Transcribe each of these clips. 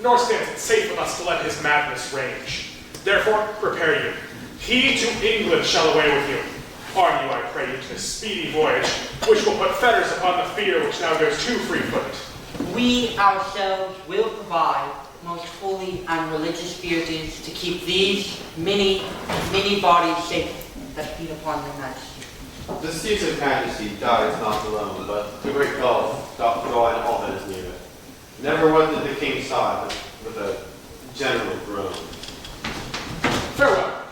nor stands it safe with us to let his madness range. Therefore, prepare you. He to England shall away with you. Arm you, I pray you, to this speedy voyage, which will put fetters upon the fear which now goes too free-footed. We ourselves will provide most holy and religious spirits to keep these many bodies safe that feed upon their majesty. The seat of majesty dies not alone, but the great gulf doth draw in all that is near it. Never was it the king saw it with a general groan. Farewell.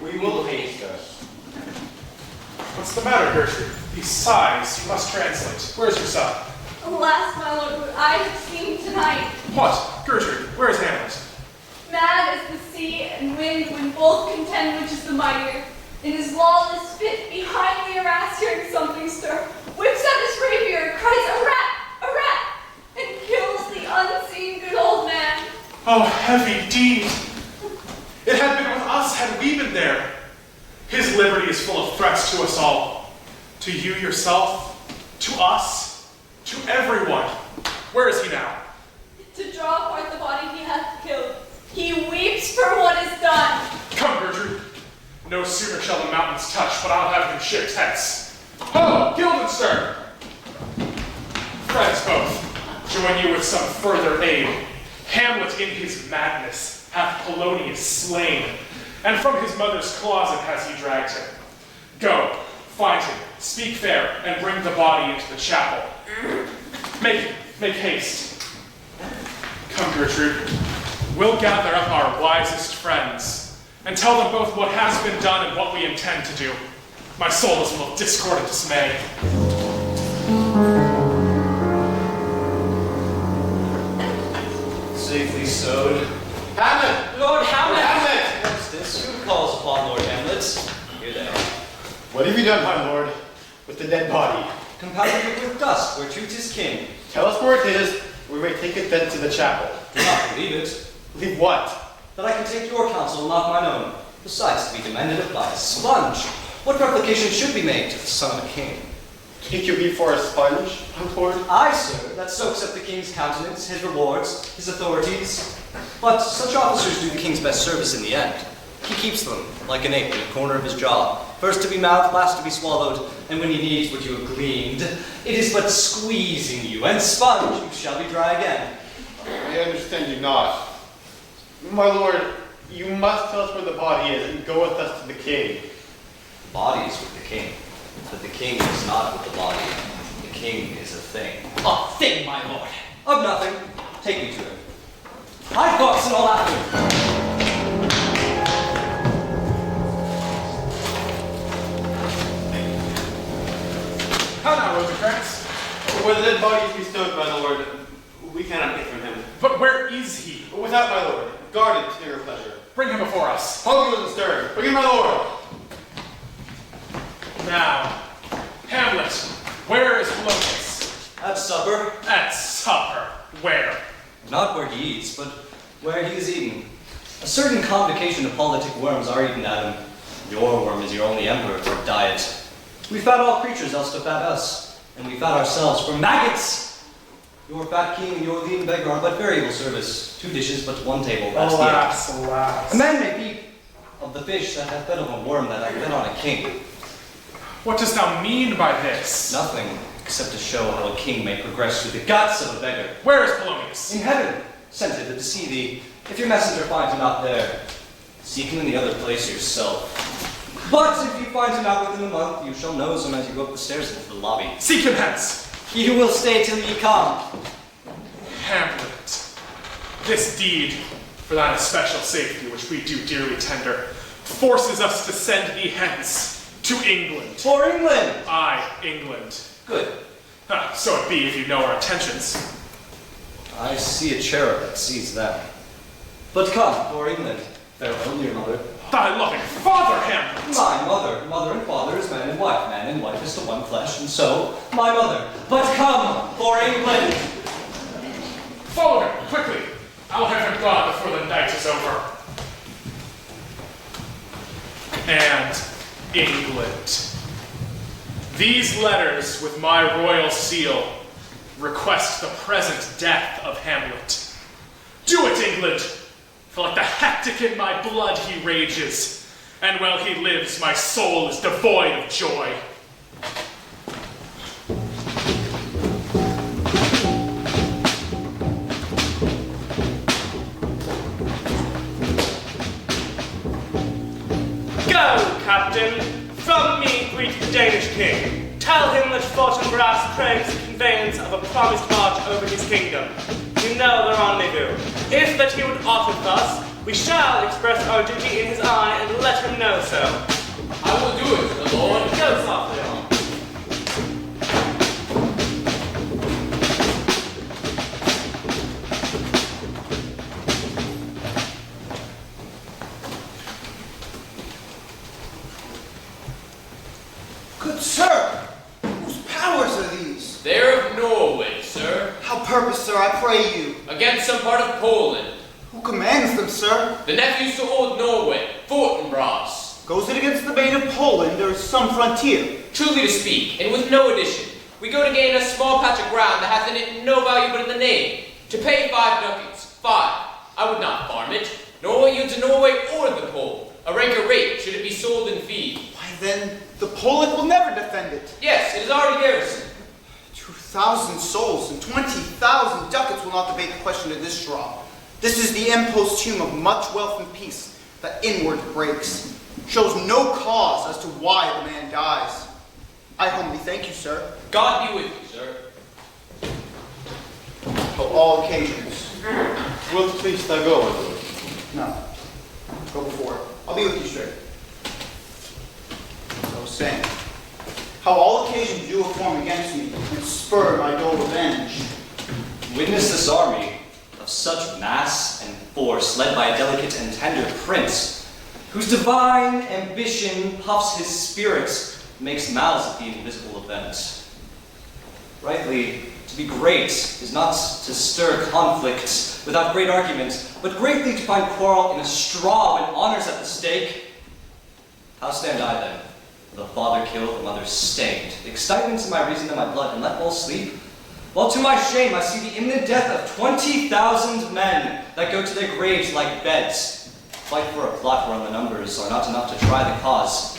We will haste us. What's the matter, Gertrude? These sighs you must translate. Where's your son? Alas, my lord, what I have seen tonight. What? Gertrude, where is Hamlet? Mad as the sea and wind when both contend which is the mightier. In his lawless fit, behind the arras hearing something stir, whips out his rapier, cries, a rat, and kills the unseen good old man. Oh, heavy deed! It had been with us had we been there. His liberty is full of threats to us all. To you yourself, to us, to everyone. Where is he now? To draw forth the body he hath killed. He weeps for what is done. Come, Gertrude. No sooner shall the mountains touch, but I'll have him shift hence. Ho, Guildenstern! Friends both, join you with some further aid. Hamlet in his madness hath Polonius slain, and from his mother's closet has he dragged him. Go, find him, speak fair, and bring the body into the chapel. Make haste. Come, Gertrude. We'll gather up our wisest friends and tell them both what has been done and what we intend to do. My soul is full of discord and dismay. Safely sewed. Hamlet! Lord Hamlet! Hamlet! What's this? Who calls upon Lord Hamlet? Here they are. What have you done, my lord, with the dead body? Compounded it with dust, where truth is king. Tell us where it is, we may take it thence to the chapel. Do not believe it. Believe what? That I can take your counsel, not mine own. Besides, to be demanded of by a sponge. What replication should be made to the son of a king? Take you be for a sponge, my lord? Aye, sir, that soaks up the king's countenance, his rewards, his authorities. But such officers do the king's best service in the end. He keeps them, like an ape in the corner of his jaw, first to be mouthed, last to be swallowed, and when he needs what you have gleaned, it is but squeezing you, and sponge, you shall be dry again. I understand you not. My lord, you must tell us where the body is and go with us to the king. The body is with the king, but the king is not with the body. The king is a thing. A thing, my lord. Of nothing. Take me to him. High thoughts and all after. How now, Rosencrantz? Where the dead body is bestowed, my lord, we cannot get from him. But where is he? Without my lord, guarded to your pleasure. Bring him before us. Hold you in stern. Bring in my lord. Now, Hamlet, where is Polonius? At supper. At supper. Where? Not where he eats, but where he is eaten. A certain convocation of politic worms are eaten at him. Your worm is your only emperor for diet. We fat all creatures else to fat us, and we fat ourselves for maggots. Your fat king and your lean beggar are but variable service. 2 dishes, but 1 table. That's Alas, the end. alas. A man may eat of the fish that hath fed on a worm that hath fed on a king. What dost thou mean by this? Nothing, except to show how a king may progress through the guts of a beggar. Where is Polonius? In heaven, sent hither to see thee. If your messenger finds him not there, seek him in the other place yourself. But if you find him out within a month, you shall nose him as you go up the stairs into the lobby. Seek him hence. He who will stay till ye come. Hamlet, this deed, for thine especial safety, which we do dearly tender, forces us to send thee hence to England. For England! Aye, England. Good. So it be if you know our intentions. I see a cherub that sees them. But come, for England. Farewell, dear mother. Thy loving father, Hamlet! My mother and father is man and wife is to one flesh, and so, my mother. But come, for England! Follow him, quickly. I'll have him gone before the night is over. And England. These letters with my royal seal request the present death of Hamlet. Do it, England! For like the hectic in my blood he rages, and while he lives, my soul is devoid of joy. Go, Captain, from me greet the Danish king. Tell him that Fortinbras craves the conveyance of a promised march over his kingdom. You know the rendezvous. If that he would offer thus, we shall express our duty in his eye and let him know so. I will do it, my lord. Go softly on. Good sir, whose powers are these? They're of Norway, sir. How purpose, sir, I pray you? Against some part of Poland. Who commands them, sir? The nephews to old Norway, Fortinbras. Goes it against the maid of Poland, or some frontier? Truly to speak, and with no addition, we go to gain a small patch of ground that hath in it no value but in the name. To pay 5 ducats, 5. I would not farm it, nor will you to Norway or the Pole. A ranker rate should it be sold in fee. Why then, the Polish will never defend it. Yes, it is already garrisoned. 2,000 souls and 20,000 ducats will not debate the question of this draw. This is the impostum of much wealth and peace that inward breaks. Shows no cause as to why the man dies. I humbly thank you, sir. God be with you, sir. For all occasions. Wilt please thou go, my lord? No. Go before. I'll be with you straight. As I was saying, how all occasions do form against me and spur my dull revenge. Witness this army of such mass and force, led by a delicate and tender prince, whose divine ambition puffs his spirits, makes malice at the invisible event. Rightly, to be great is not to stir conflicts without great argument, but greatly to find quarrel in a straw when honor's at the stake. How stand I then, with a father killed, a mother stained, excitements in my reason and my blood, and let all sleep? While to my shame I see the imminent death of 20,000 men that go to their graves like beds. Fight for a plot whereon the numbers are not enough to try the cause,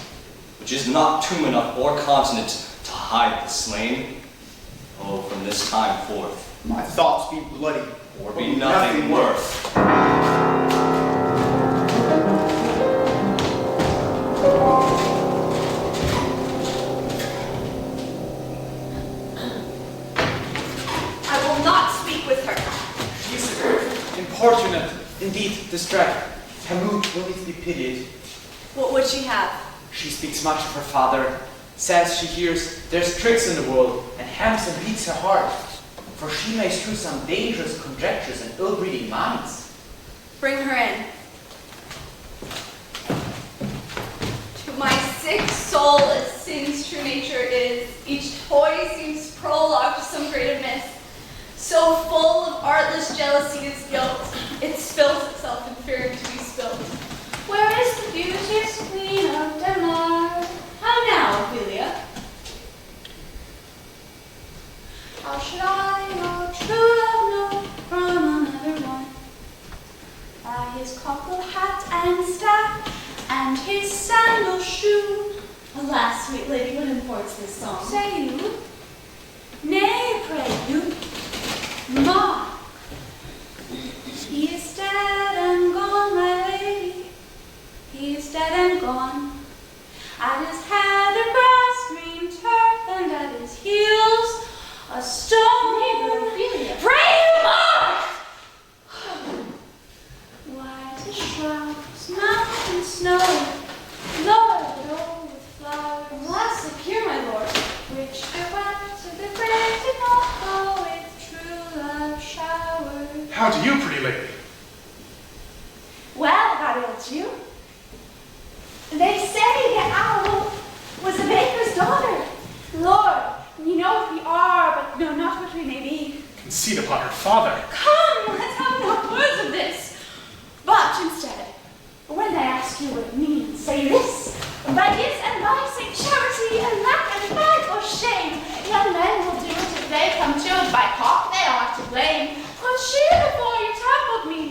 which is not tomb enough or continent to hide the slain. Oh, from this time forth, My thoughts be bloody, or be nothing worth. I will not speak with her. She is importunate, indeed distracted. Hamlet will need to be pitied. What would she have? She speaks much of her father, says she hears there's tricks in the world, and hems and beats her heart. For she may strew some dangerous conjectures and ill-breeding minds. Bring her in. To my sick soul, as sin's true nature is, each toy seems prologue to some great amiss. So full of artless jealousy is guilt, it spills itself in fearing to be spilt. Where is the beauteous queen of Denmark? How now, Ophelia? How should I know true love know from another one? By his cockle hat and staff, and his sandal shoe. Alas, sweet lady, what imports this song? Say you? Nay, pray you. Mark. He is dead and gone, my lady. He is dead and gone. At his head a grass green turf, and at his heels a stone. Pray you, Mark! White as shrouds, mountain snow, loaded o'er with flowers. Alas, secure, my lord, which I went to the grave did not go with true love showers. How do you, pretty lady? Well, how ails you? They say the owl was a baker's daughter. Lord, you know what we are, but know not what we may be. Conceit upon her father. Come, let's have no words of this. But instead, when they ask you what it means, say this. By his and thy say charity, and lack and pride or shame. Young men will do it if they come to it. By cock they are to blame. 'Twas she before you trampled me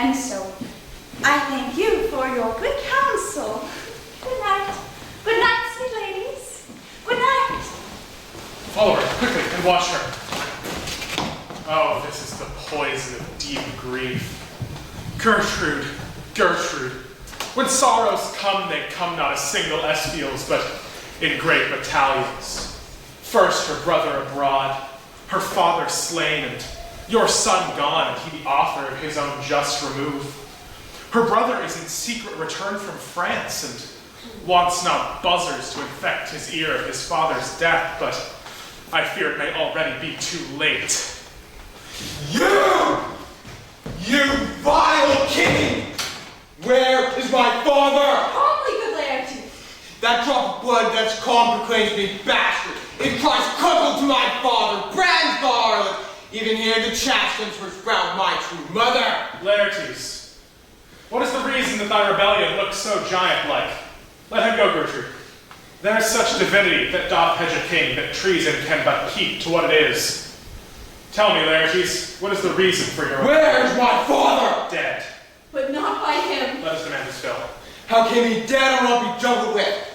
And so, I thank you for your good counsel. Good night. Good night, sweet ladies. Good night. Follow her, quickly, and watch her. Oh, this is the poison of deep grief. Gertrude, Gertrude. When sorrows come, they come not as single espials, but in great battalions. First her brother abroad, her father slain, and your son gone, and he the author of his own just remove. Her brother is in secret return from France, and wants not buzzers to infect his ear of his father's death, but I fear it may already be too late. You vile king! Where is my father? Calmly, good Laertes. That drop of blood that's calm proclaims me bastard. It cries cuckold to my father, brands the harlot. Even here the chastens were sprout my true mother. Laertes, what is the reason that thy rebellion looks so giant-like? Let him go, Gertrude. There is such divinity that doth hedge a king that treason can but keep to what it is. Tell me, Laertes, what is the reason for your... Where is my father? Dead. But not by him. Let us demand his fill. How came he dead or not be juggled with?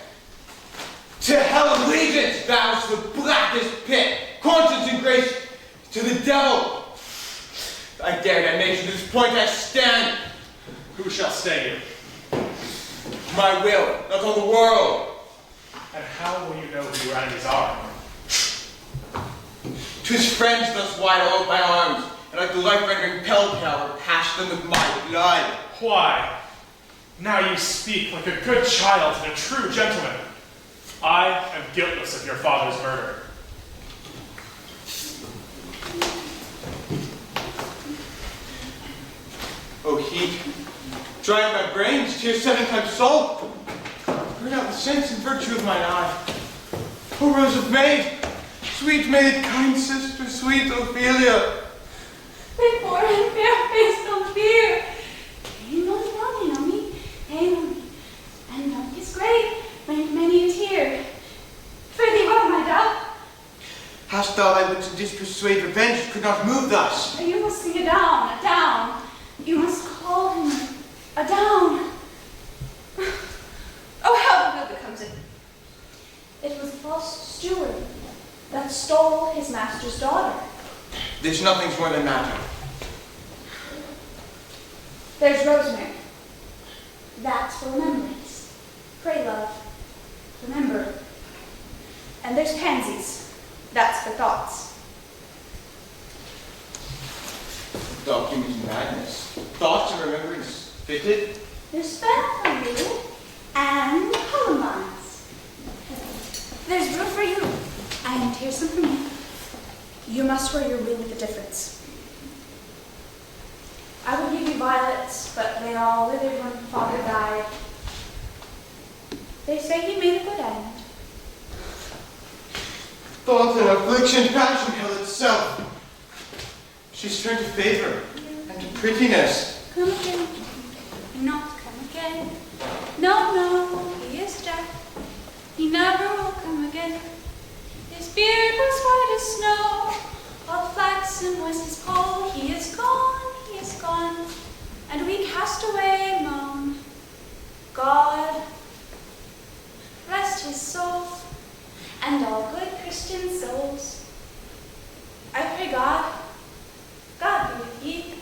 To hell allegiance vows to the blackest pit. Conscience and grace to the devil. I dare that nation to this point I stand. Who shall stay you? My will, not all the world. And how will you know who your enemies are? 'Tis friends thus wide all my arms, and like the life-rendering power, pass them with my blood. Why? Now you speak like a good child and a true gentleman. I am guiltless of your father's murder. O heat, dry my brains, tear 7 times salt. Burn out the sense and virtue of mine eye. O rose of May, sweet maid, kind sister, sweet Ophelia. Before and bare-faced on fear. Pain on me, pain on me. And dark is great, rained many a tear. Fare thee well, my dove. Hast thou thy wits to dispersuade revenge could not move thus? You must sing a down, a down. You must call him a down. Oh, how the good becomes it. It was a false steward that stole his master's daughter. There's nothing's more than matter. There's rosemary. That's for remembrance. Pray, love, remember. And there's pansies. That's for thoughts. Document madness. Thoughts and remembrance fitted. There's spell for you and columbines. There's brew for you and here's some for me. You must wear your ring with a difference. I would give you violets, but they all withered when father died. They say he made a good end. Thought and affliction, passion hell itself. She's turned to favor and to prettiness. Come again, not come again. No, no, he is dead. He never will come again. His beard was white as snow, all flaxen was his poll. He is gone, and we cast away moan. God, rest his soul, and all good Christian souls. I pray God, God be with ye.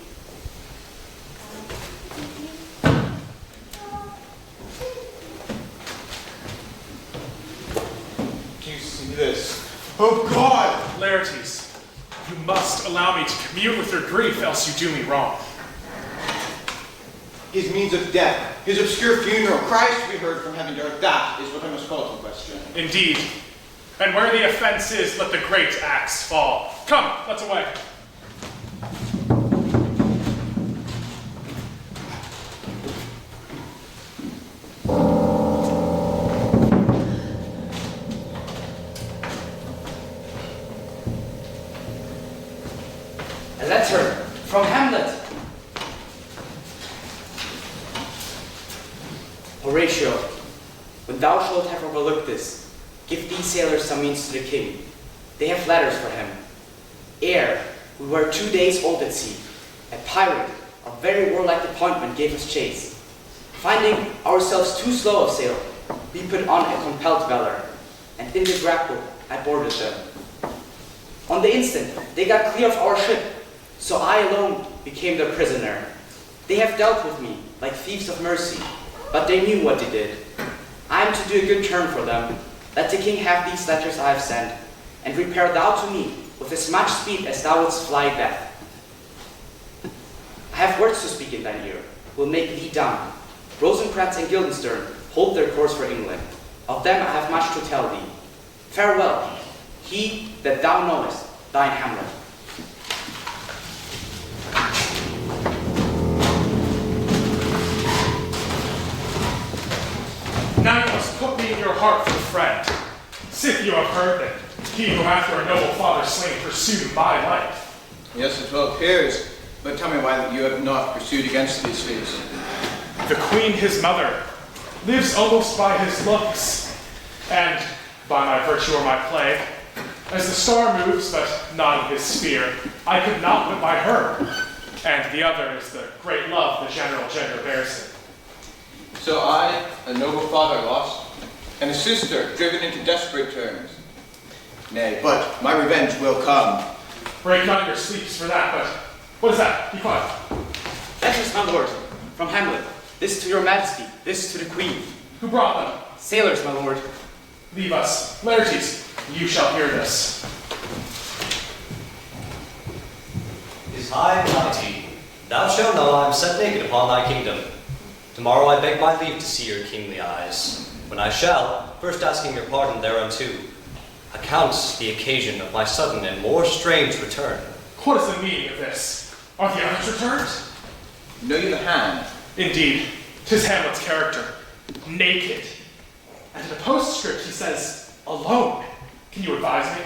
Do you see this? Oh God! Laertes, you must allow me to commune with your grief, else you do me wrong. His means of death, his obscure funeral, cries to be heard from heaven to earth, that is what I must call to question. Indeed. And where the offense is, let the great axe fall. Come, let's away. A letter from Hamlet. Horatio, when thou shalt have overlooked this, give these sailors some means to the king. They have letters for him. Ere we were 2 days old at sea, a pirate a very warlike appointment gave us chase. Finding ourselves too slow of sail, we put on a compelled valor, and in the grapple I boarded them. On the instant, they got clear of our ship, so I alone became their prisoner. They have dealt with me like thieves of mercy, but they knew what they did. I am to do a good turn for them. Let the king have these letters I have sent, and repair thou to me with as much speed as thou wouldst fly back. I have words to speak in thine ear, will make thee dumb. Rosencrantz and Guildenstern hold their course for England. Of them I have much to tell thee. Farewell, he that thou knowest, thine Hamlet. Now you must put me in your heart for friend. Sith you have heard that he who hath your noble father slain pursued my life. Yes, it well appears. But tell me why that you have not pursued against these thieves. The queen, his mother, lives almost by his looks, and by my virtue or my plague. As the star moves, but not in his sphere, I could not but by her. And the other is the great love the general gender bears him. So I, a noble father lost, and a sister driven into desperate terms. Nay, but my revenge will come. Break not your sleeps for that, but what is that? Be quiet. Letters, my lord, from Hamlet. This to your majesty, this to the queen. Who brought them? Sailors, my lord. Leave us. Laertes, you shall hear this. His high mighty, thou shalt know I am set naked upon thy kingdom. Tomorrow I beg my leave to see your kingly eyes, when I shall, first asking your pardon thereunto, account the occasion of my sudden and more strange return. What is the meaning of this? Are the others returned? Know you the hand? Indeed, 'tis Hamlet's character, naked. And in the postscript he says, alone. Can you advise me?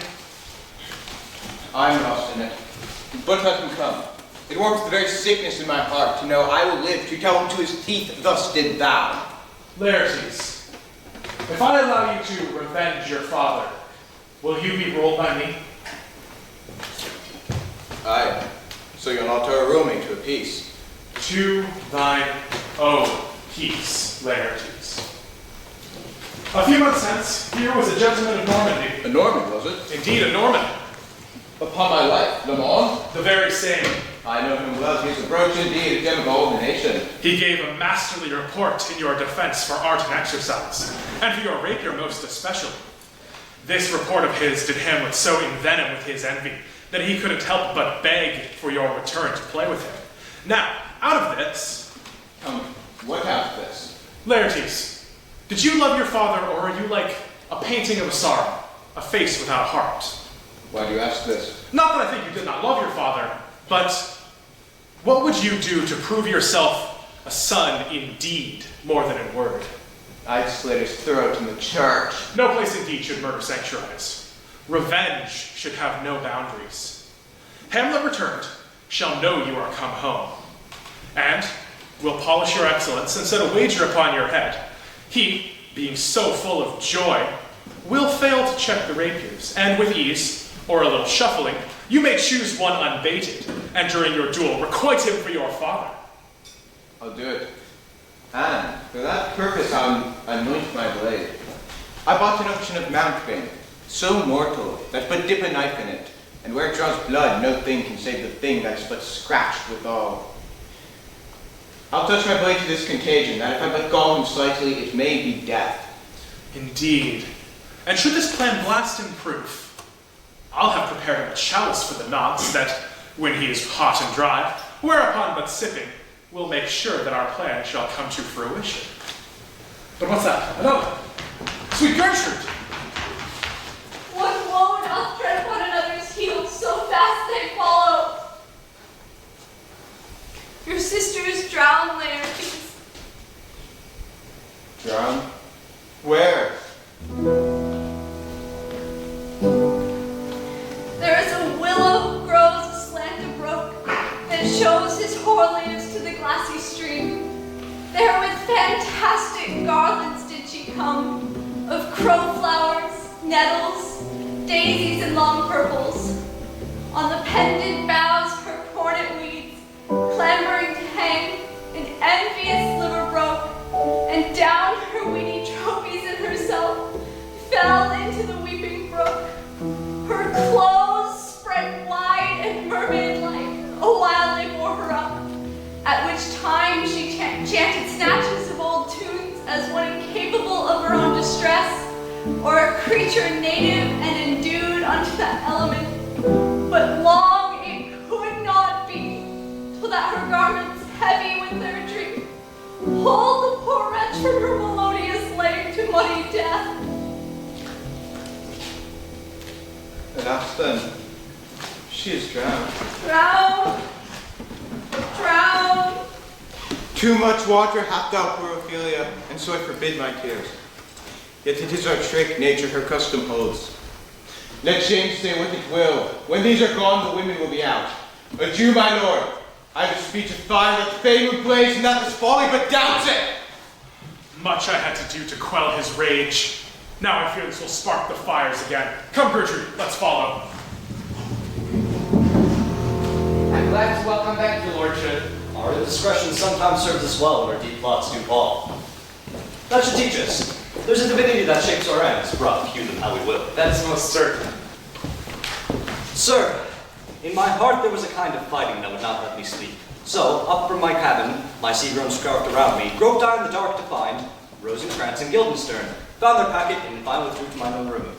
I am lost in it. But let him come. It warms the very sickness in my heart to know I will live to tell him to his teeth, thus did thou. Laertes, if I allow you to revenge your father, will you be ruled by me? Aye. So you'll not overrule me to a peace. To thine own peace, Laertes. A few months since, here was a gentleman of Normandy. A Norman, was it? Indeed, a Norman. Upon my life, Le Mans? The very same. I know him well. He's a brooch indeed, a gem of all the nation. He gave a masterly report in your defense for art and exercise, and for your rapier most especially. This report of his did Hamlet so envenom with his envy that he couldn't help but beg for your return to play with him. Now, out of this... Tell me, what out of this? Laertes, did you love your father, or are you like a painting of a sorrow, a face without a heart? Why do you ask this? Not that I think you did not love your father, but what would you do to prove yourself a son in deed more than in word? I'd slit his throat in the church. No place indeed should murder sanctuarize. Revenge should have no boundaries. Hamlet returned shall know you are come home, and will polish your excellence and set a wager upon your head. He, being so full of joy, will fail to check the rapiers, and with ease, or a little shuffling, you may choose one unbaited, and during your duel requite him for your father. I'll do it. And for that purpose I'll anoint my blade. I bought an ocean of mountebank, so mortal that but dip a knife in it, and where it draws blood, no thing can save the thing that is but scratched withal. I'll touch my blade to this contagion, that if I but gall him slightly, it may be death. Indeed. And should this plan blast him proof, I'll have prepared him a chalice for the nonce, that when he is hot and dry, whereupon but sipping, we'll make sure that our plan shall come to fruition. But what's that? Another. Sweet Gertrude! One woe doth tread upon another's heels, so fast they follow. Your sister is drowned, Laertes. Drowned? Where? There is a willow grows aslant a brook that shows his hoar leaves to the glassy stream. There with fantastic garlands did she come, of crowflowers, nettles, daisies, and long purples. On the pendant boughs her cornet weeds, clambering to or a creature native and endued unto that element. But long it could not be, till that her garments heavy with their drink hold the poor wretch from her melodious lay to muddy death. Alas then, she is drowned. Drown, drown. Too much water hath thou, poor Ophelia, and so I forbid my tears. Yet it is our trick, nature her custom holds. Let shame say what it will. When these are gone, the women will be out. Adieu, my lord. I have a speech of fine that fame would blaze, and that was folly, but doubts it. Much I had to do to quell his rage. Now I fear this will spark the fires again. Come, Gertrude, let's follow. I'm glad to welcome back your lordship. Our discretion sometimes serves us well when our deep plots do fall. That should teach us. There's a divinity that shapes our ends, rough, hew them how we will. That's most certain. Sir, in my heart there was a kind of fighting that would not let me sleep. So, up from my cabin, my sea-grown scarf around me, groped I in the dark to find Rosencrantz and Guildenstern, found their packet, and finally withdrew to mine own room.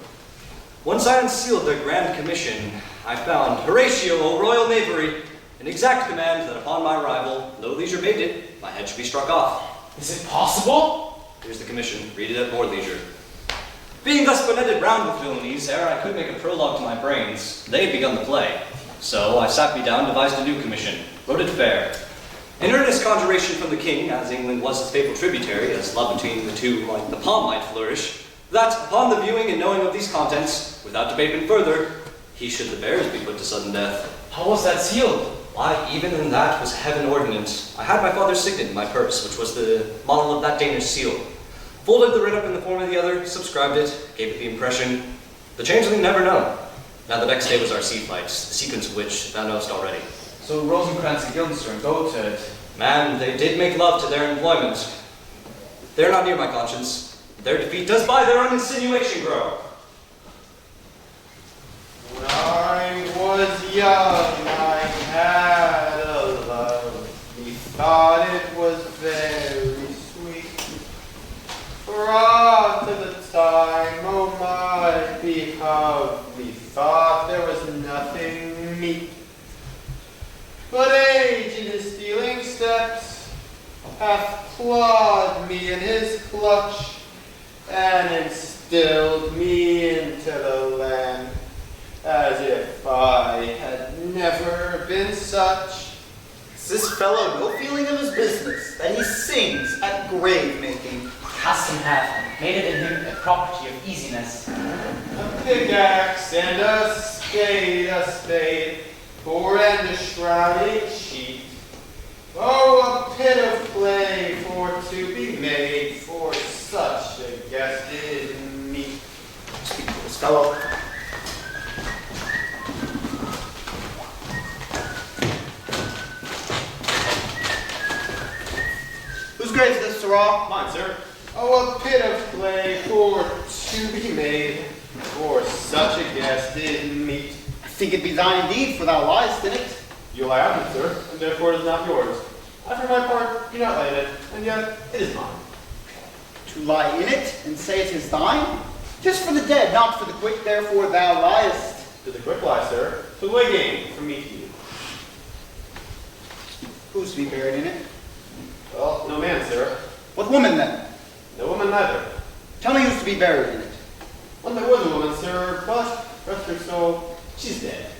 Once I unsealed their grand commission, I found Horatio, O royal knavery, an exact command that upon my arrival, no leisure baited, my head should be struck off. Is it possible? Here's the commission, read it at more leisure. Being thus bonneted round with villainies, ere I could make a prologue to my brains, they had begun the play. So I sat me down, devised a new commission, wrote it fair. An earnest conjuration from the king, as England was his faithful tributary, as love between the two like the palm might flourish, that upon the viewing and knowing of these contents, without debatement further, he should the bearers be put to sudden death. How was that sealed? Why, even in that was heaven ordinance. I had my father's signet in my purse, which was the model of that Danish seal. Folded the writ up in the form of the other, subscribed it, gave it the impression. The changeling never known. Now the next day was our sea fight, the sequence of which thou knowest already. So Rosencrantz and Guildenstern go to it. Man, they did make love to their employment. They're not near my conscience. Their defeat does by their own insinuation grow. When I was young, I had a love. Methought it was very sweet. For after the time, oh my behalf, methought there was nothing meet. But age in his stealing steps hath clawed me in his clutch and instilled me into the land as if I had never been such. Is this fellow no feeling of his business that he sings at grave making? Custom hath made it in him a property of easiness. A pickaxe and a spade, for and a shrouding sheet. Oh, a pit of clay for to be made for such a guested meat. Speak to this fellow. Whose grave is this, Sirrah? Mine, sir. Oh, a pit of clay for to be made for such a guested meat. I think it be thine indeed, for thou liest in it. You lie out of it, sir, and therefore it is not yours. I, for my part, do not lay in it, and yet it is mine. To lie in it and say it is thine? 'Tis for the dead, not for the quick, therefore thou liest. To the quick lie, sir, to the way gain from me to you. Who's to be buried in it? Well, no man, sir. What woman then? No woman neither. Tell me who's to be buried in it. Well, there was a woman, sir, but, rest her soul, she's dead.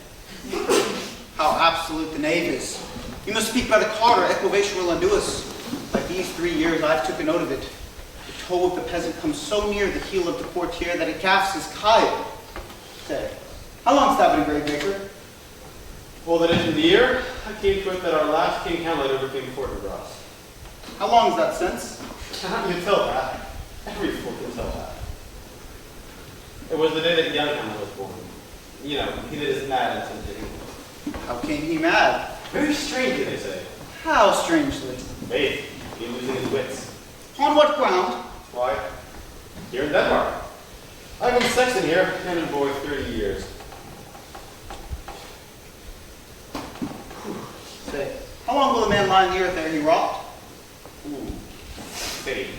How absolute the knave is. You must speak by the Carter, equivation will undo us. Like these 3 years, I've took a note of it. The toe of the peasant comes so near the heel of the courtier that it gaps his kyle. Say, how long's that been grave maker? Well, that is in the year, I came to it that our last King Hamlet overcame Fort Ross. How long's that since? You can tell that. Every fool can tell that. It was the day that young Hamlet was born. You know, he did his mad and tempted. How came he mad? Very strangely, they say. How strangely? Faith, he losing his wits. On what ground? Why? Here in Denmark. I've been sexton here, cannon boy, 30 years. Say, how long will a man lie in the earth ere he rot? Ooh, faith.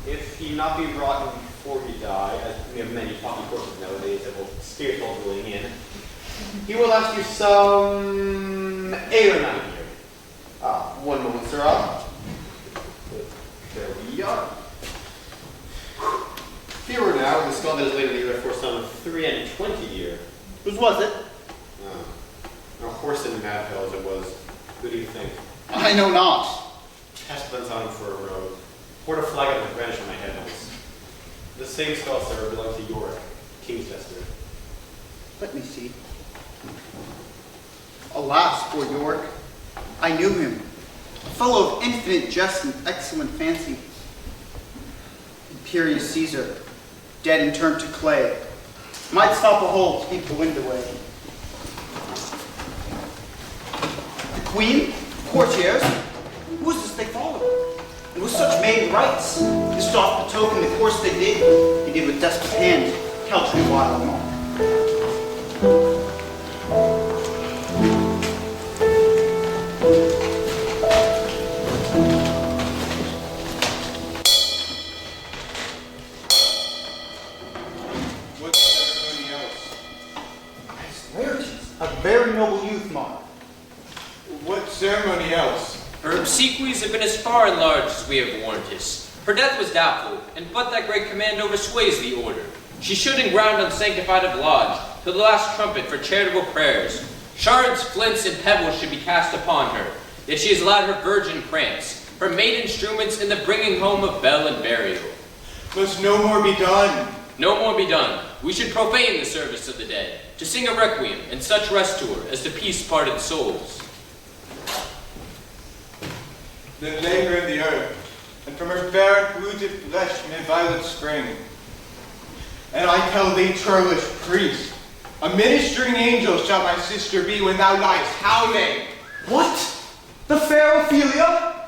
If he not be rotten before he die, as we have many talking courses nowadays that will spiritual drilling in, he will last you some 8 or 9 years. One moment, sir. There we are. Here we're now, the skull that is laid in the earth for some 3 and 20 years. Whose was it? A horse in Madville as it was. Who do you think? I know not. Pestilence on him for a road. Poured a flag out of the branch on my head once. The same skull, sir, belonged to Yorick, King's Jester. Let me see. Alas, poor York. I knew him. A fellow of infinite jest and excellent fancy. Imperious Caesar, dead and turned to clay. Might stop a hole to keep the wind away. The queen, courtiers, who was this they followed? And with such maiden rites, this doth betoken the course they did with desperate hand, couching a while and all. A very noble youth, Mark. What ceremony else? Her obsequies have been as far and large as we have warranted. Her death was doubtful, and but that great command oversways the order. She should in ground unsanctified have lodged, till the last trumpet for charitable prayers. Shards, flints, and pebbles should be cast upon her, yet she has allowed her virgin prance, her maid instruments in the bringing home of bell and burial. Must no more be done. No more be done. We should profane the service of the dead, to sing a requiem and such rest to her as to peace parted souls. Then lay her in the earth, and from her barren polluted flesh may violets spring. And I tell thee, churlish priest, a ministering angel shall my sister be when thou liest howling. What? The fair Ophelia?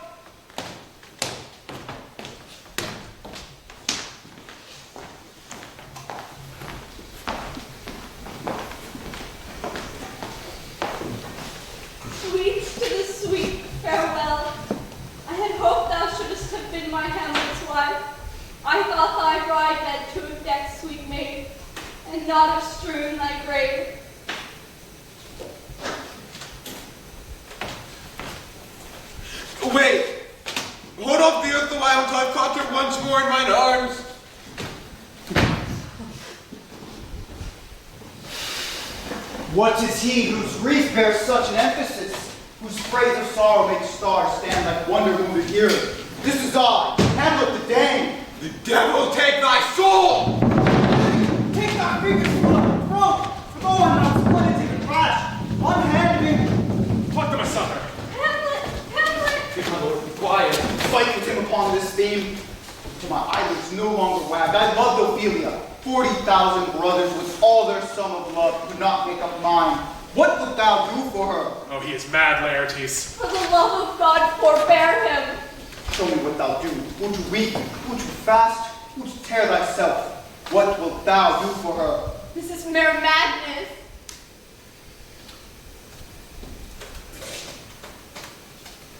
Sweet to the sweet, farewell. I had hoped thou shouldst have been my Hamlet's wife. I thought thy bride bed to have decked, sweet maid, and not have strewn thy grave. Wait! Hold off the earth a while till I've caught her once more in mine arms. What is he whose wreath bears such an emphasis, whose phrase of sorrow makes stars stand like wonder-wounded heroes? This is I, Hamlet the Dane. The devil take thy soul! Take thy fingers from my throat, for though I'm not splendid and rash, unhand me. Pluck them asunder. Hamlet! Hamlet! Good my lord, be quiet. Fight with him upon this theme, till my eyelids no longer wag. I loved Ophelia. 40,000 brothers with all their sum of love could not make up mine. What wilt thou do for her? Oh, he is mad, Laertes. For the love of God, forbear him. Show me what thou do. Would you weep? Would you fast? Would you tear thyself? What wilt thou do for her? This is mere madness.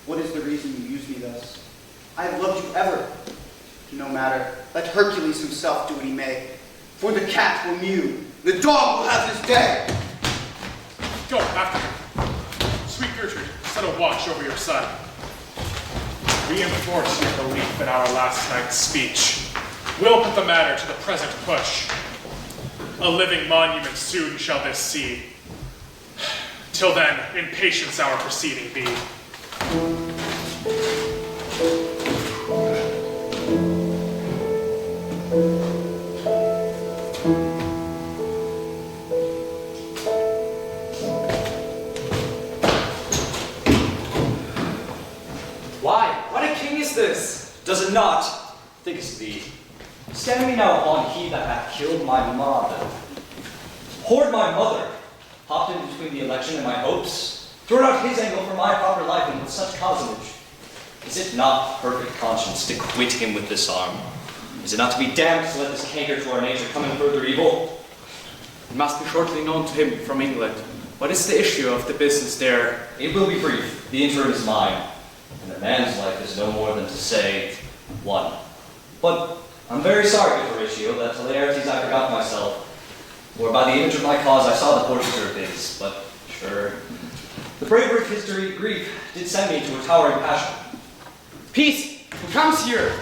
What is the reason you use me thus? I have loved you ever. No matter. Let Hercules himself do what he may. For the cat will mew. The dog will have his day. Go, after him. Sweet Gertrude, set a watch over your son. Reinforce your belief in our last night's speech. We'll put the matter to the present push. A living monument soon shall this see. Till then, in patience our proceeding be. Why? What a king is this? Does it not, thinkest thee, stand me now upon he that hath killed my mother, whored my mother, hopped in between the election and my hopes, thrown out his angle for my proper life, and with such cozenage? Is it not perfect conscience to quit him with this arm? Is it not to be damned to let this canker to our nature come in further evil? It must be shortly known to him from England. What is the issue of the business there? It will be brief. The interim is mine, and a man's life is no more than to say one. But I'm very sorry, good Horatio, that to Laertes I forgot myself. For by the image of my cause I saw the portraiture of his, but sure. The bravery of his grief did send me to a towering passion. Peace! Who comes here?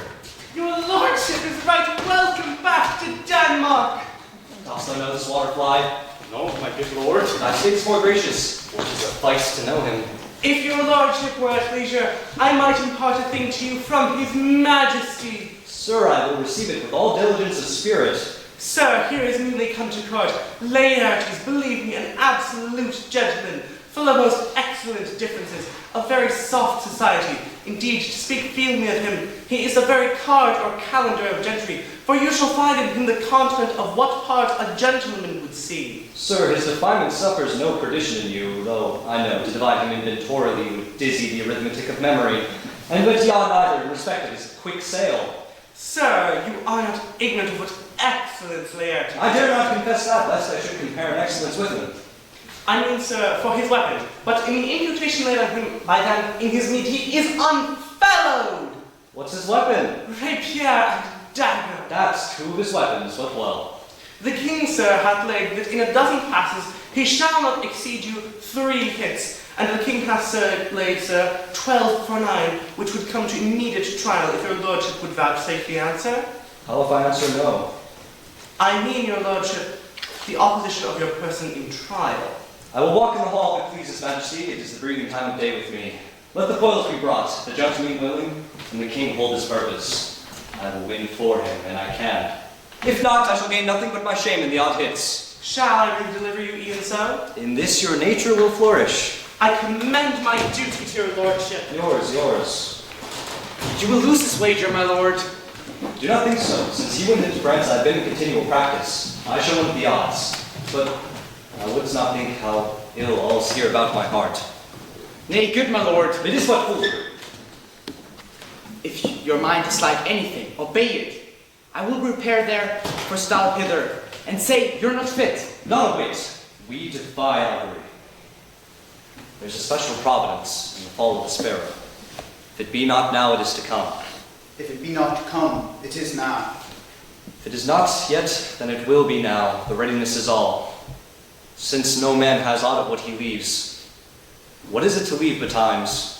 Your lordship is right. Welcome back to Denmark. Dost thou know this waterfly? No, my good lord. Thy state's more gracious, for 'tis a fight to know him. If your lordship were at leisure, I might impart a thing to you from his majesty. Sir, I will receive it with all diligence of spirit. Sir, here is newly come to court. Laertes, believe me, an absolute gentleman, full of most excellent differences, a very soft society. Indeed, to speak feelingly of him, he is a very card or calendar of gentry, for you shall find in him the continent of what part a gentleman would see. Sir, his defilement suffers no perdition in you, though I know to divide him inventorily would dizzy the arithmetic of memory, and but ye are neither in respect of his quick sail. Sir, you are not ignorant of what excellence Laertes. I dare not confess that, lest I should compare an excellence with him. I mean, sir, for his weapon, but in the imputation laid on him by them in his meat, he is unfellowed. What's his weapon? Rapier and dagger. That's two of his weapons, but well. The king, sir, hath laid that in a dozen passes he shall not exceed you 3 hits, and the king hath, sir, laid, sir, 12 for 9, which would come to immediate trial if your lordship would vouchsafe the answer. How if I answer no? I mean, your lordship, the opposition of your person in trial. I will walk in the hall if it please his majesty. It is the breathing time of day with me. Let the foils be brought, the gentleman willing, and the king hold his purpose. I will win for him, and I can. If not, I shall gain nothing but my shame in the odd hits. Shall I really deliver you even so? In this your nature will flourish. I commend my duty to your lordship. Yours. You will lose this wager, my lord. Do not think so. Since you and his friends have been in continual practice, I shall win the odds. But thou wouldst not think how ill all's here about my heart. Nay, good my lord. It is but foolery. If your mind dislike anything, obey it. I will repair there for style hither, and say you're not fit. None of it. We defy augury. There's a special providence in the fall of the sparrow. If it be not now, it is to come. If it be not to come, it is now. If it is not yet, then it will be now. The readiness is all. Since no man has aught of what he leaves, what is it to leave betimes?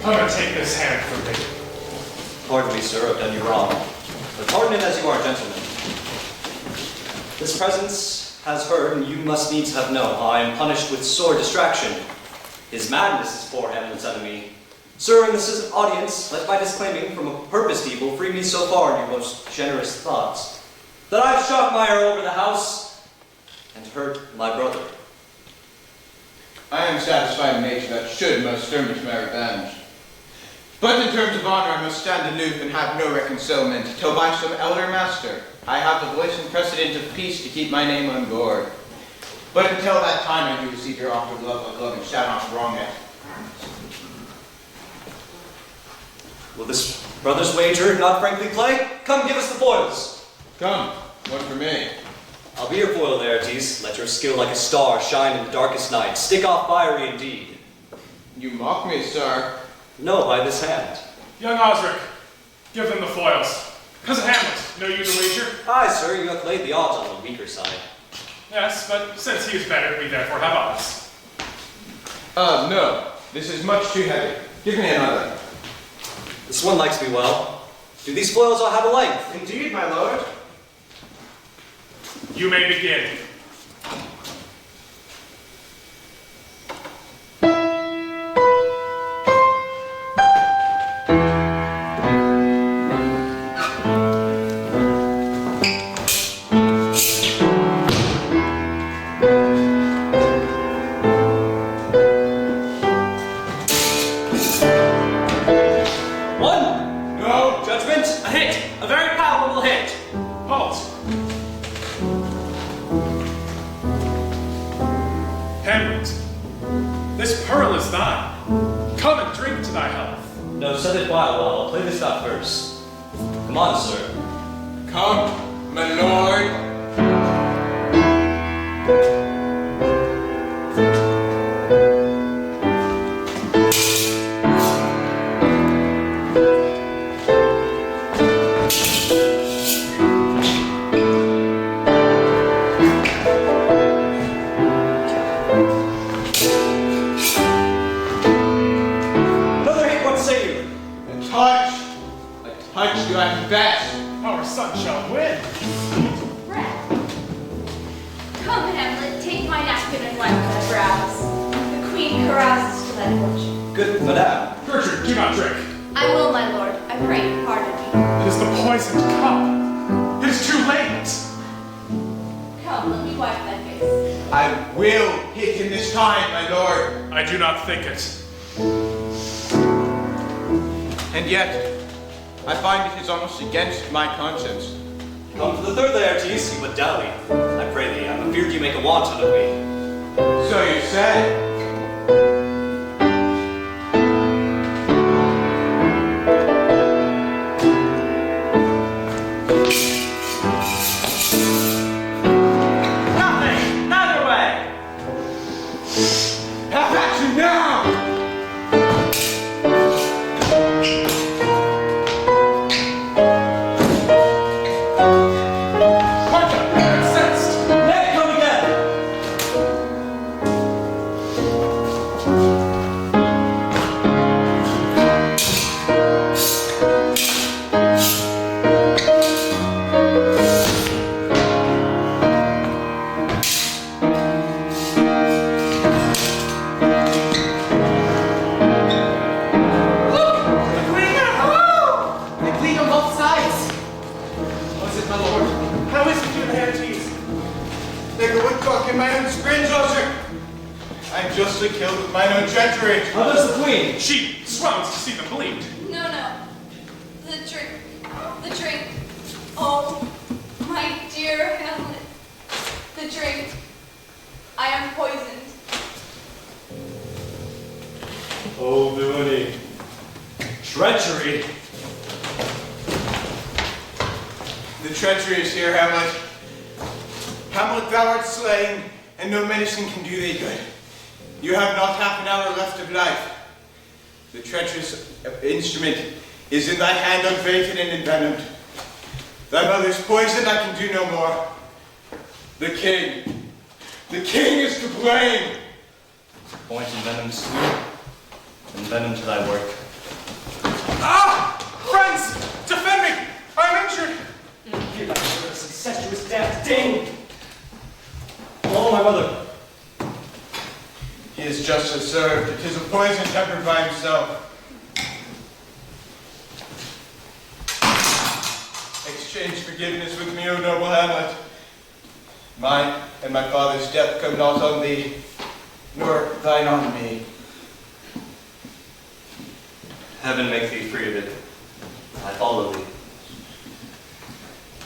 Come and take this hand from me. Pardon me, sir, I've done you wrong. But pardon it as you are, gentlemen. This presence has heard, and you must needs have known, how I am punished with sore distraction. His madness is poor Hamlet's enemy. Sir, in this audience, let my disclaiming from a purposed evil free me so far in your most generous thoughts, that I have shot my arrow over the house and hurt my brother. I am satisfied in nature that should most sternly to my revenge. But in terms of honor, I must stand aloof and have no reconcilement, till by some elder master I have the voice and precedent of peace to keep my name ungored. But until that time I do receive your offer of love and shall not wrong it. Will this brother's wager not frankly play? Come, give us the foils. Come, one for me. I'll be your foil, Laertes. Let your skill like a star shine in the darkest night. Stick off fiery indeed. You mock me, sir. No, by this hand. Young Osric, give them the foils. Cousin Hamlet, know you the wager? Aye, sir, you have laid the odds on the weaker side. Yes, but since he is better, we therefore have odds. No. This is much too heavy. Give me another. This one likes me well. Do these foils all have a length? Indeed, my lord. You may begin. Hamlet, this pearl is thine. Come and drink to thy health. No, set it by a while. I'll play this out first. Come on, sir. Come, my lord. Touch you at best. Our son shall win. Breath. Come, Hamlet, take my napkin and wipe thy brows. The queen carouses to thy fortune. Good, madame. Gertrude, do not drink. I will, my lord. I pray you pardon me. It is the poisoned cup. It is too late. Come, let me wipe thy face. I will hit him this time, my lord. I do not think it. And yet, I find it is almost against my conscience. Come to the third Laertes, you would dally. I pray thee, I'm afeard you make a wanton of me. So you say. Nothing! Neither way! Have at you now! Justly killed with mine own treachery. How does the queen? She swells to see them bleed. No, no. The drink. The drink. Oh, my dear Hamlet. The drink. I am poisoned. Oh, villainy. Treachery. The treachery is here, Hamlet. Hamlet, thou art slain, and no medicine can do thee good. You have not half an hour left of life. The treacherous instrument is in thy hand, unfated and envenomed. Thy mother's poisoned, I can do no more. The king is to blame. Point envenomed to thy work. Ah! Friends! Defend me! I am injured! Give thy service incestuous death, ding! Oh, my mother. He is justly served. It is a poison tempered by himself. Exchange forgiveness with me, O noble Hamlet. Mine and my father's death come not on thee, nor thine on me. Heaven make thee free of it. I follow thee.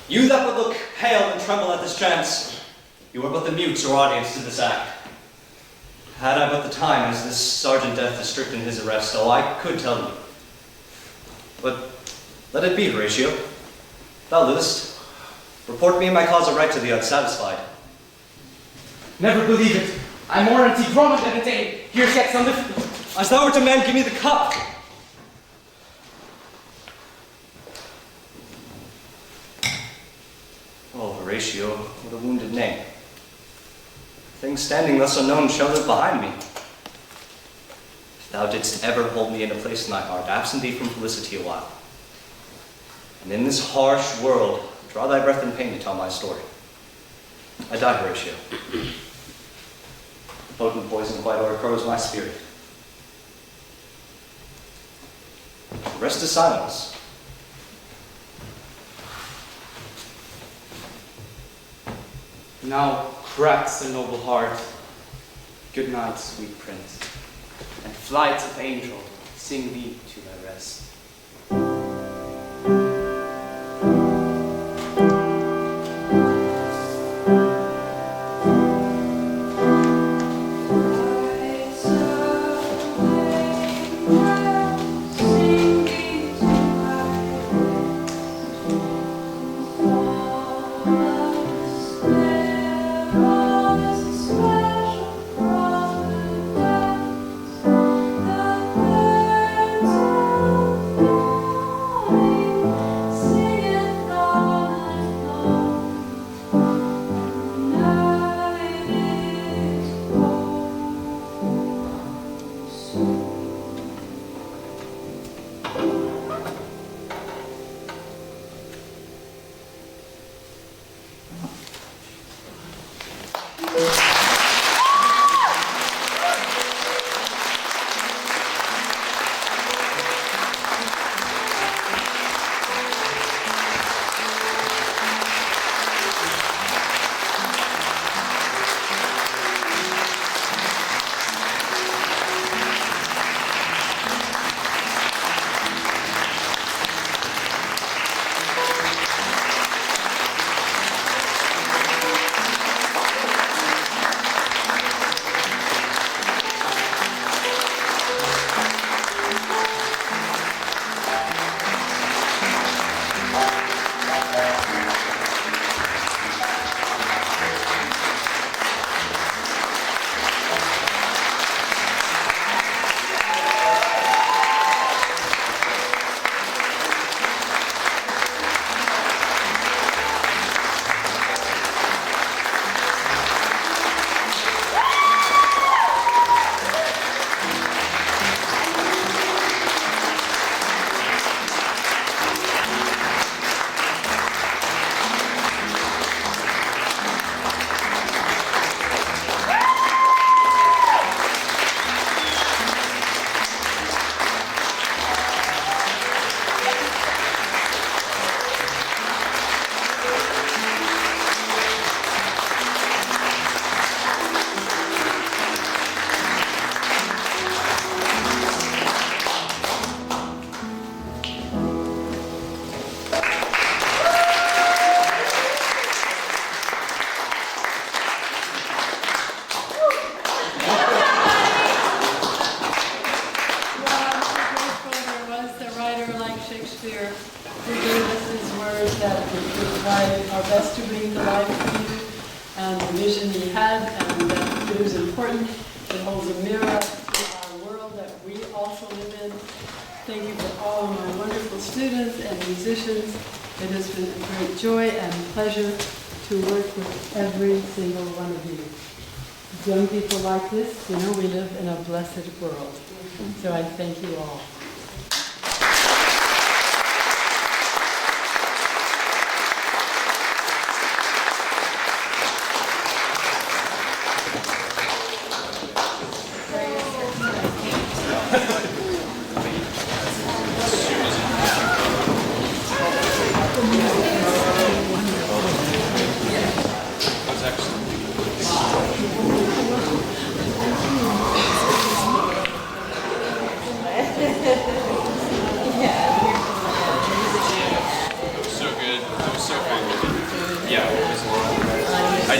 You that would look pale and tremble at this chance, you are but the mutes or audience to this act. Had I but the time as this Sergeant Death is strict in his arrest, oh, I could tell you. But let it be, Horatio. Thou livest. Report me and my cause aright to the unsatisfied. Never believe it. I'm more anti-grommet than a day. Here's yet some As thou art a man, give me the cup. Oh, Horatio, what a wounded name. Things standing thus unknown shall live behind me. If thou didst ever hold me in a place in thy heart, absent thee from felicity a while, and in this harsh world, draw thy breath in pain to tell my story. I die, Horatio. Potent poison quite o'ercrows my spirit. Rest is silence. Now cracks the noble heart. Good night, sweet prince, and flights of angel sing thee to thy rest. tried our best to bring to life for you and the vision he had, and that it is important. It holds a mirror to our world that we also live in. Thank you for all of my wonderful students and musicians. It has been a great joy and pleasure to work with every single one of you. With young people like this, you know, we live in a blessed world. So I thank you all.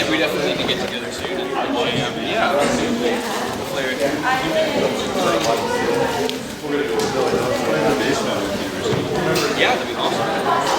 We definitely need to get together soon and jam. Yeah, We're gonna go to Philadelphia. Yeah, that'd be awesome.